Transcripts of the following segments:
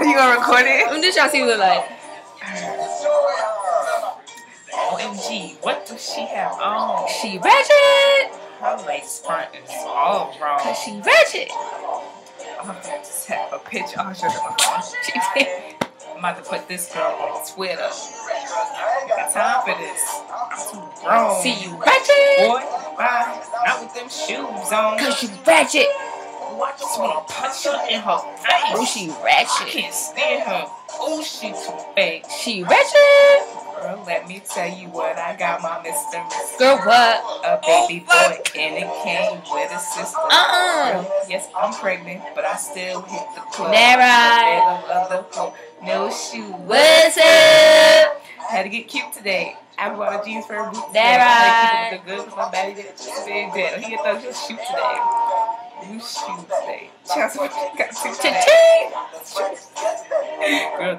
You gonna record it? I'm just trying to see what it look like. OMG, what does she have on? She ratchet. Her lace front is all wrong. Cause she ratchet. I'm gonna just have a picture. I'll show you my phone. I'm about to put this girl on Twitter. I got time for this. I'm too grown. See you ratchet. Boy, bye. Not with them shoes on. Cause you ratchet. Oh, I just wanna punch her in her face. Oh, she I ratchet. can't stand her. Oh, she too fake. She ratchet. Girl, let me tell you what I got, my Mr. Girl, what? A baby boy, and it came with a sister. Girl, yes, I'm pregnant, but I still hit the club. That right. No shoes. What's up? Had to get cute today. I bought a jeans for a boot. That right. Keep it good because my baby did just big dead. He thought he'll shoot today. New shoes today. Chance what you got to today. Girl,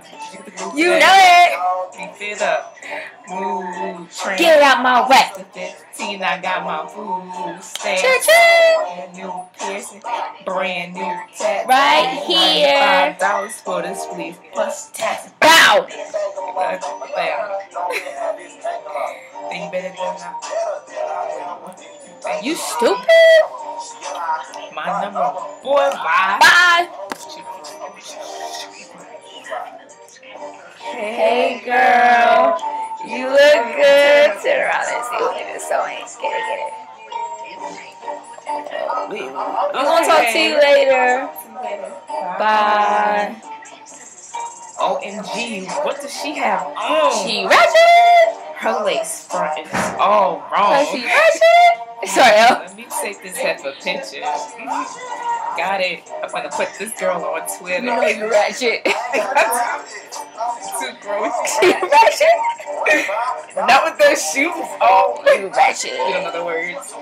you know it. Be fit up. Move, train. Get out my way. 15, I got my food stamp. Brand new piercing, brand new tattoo. Right here. $5 for this fleece plus tax. Bow. Think better than that. You stupid? My number, boy, bye. Bye. Hey, girl. You look good. Turn around and see what it is sewing. Get it. I'm going to talk to you later. Bye. OMG, what does she have on? She ratchet. Her lace front is all wrong. Cause she ratchet. Sorry, Let me take this head for picture. Got it. I'm gonna put this girl on Twitter. You know you ratchet. Too gross. She ratchet. Not with those shoes. Oh, You ratchet. you don't know the words.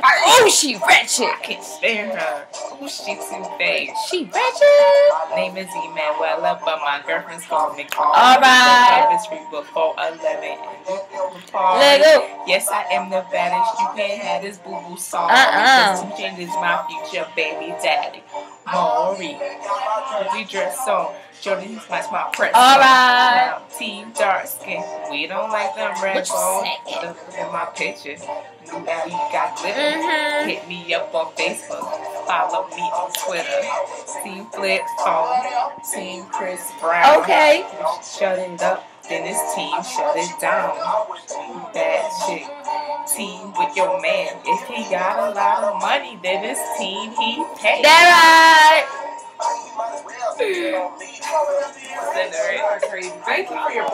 Oh, she ratchet. I can't stand her. Oh, she too fake. She ratchet. Name is Emanuela, but my girlfriend's called me Carl. Alright. It's free before 11. Let go. Yes, I am the baddest. You can't have this boo-boo song. Because 2 Chainz is my future baby daddy. Maury. We dress on. Jody smash my press. Alright. Team dark skin. We don't like them red bone. Look at my pictures. New that we got glitter. Hit me up on Facebook. Follow me on Twitter. Team Flip Phone. Team Chris Brown. Okay. Shut it up. Then this team shut it down. Bad shit. Team with your man. If he got a lot of money, then this team he pays. That right. Thank you for your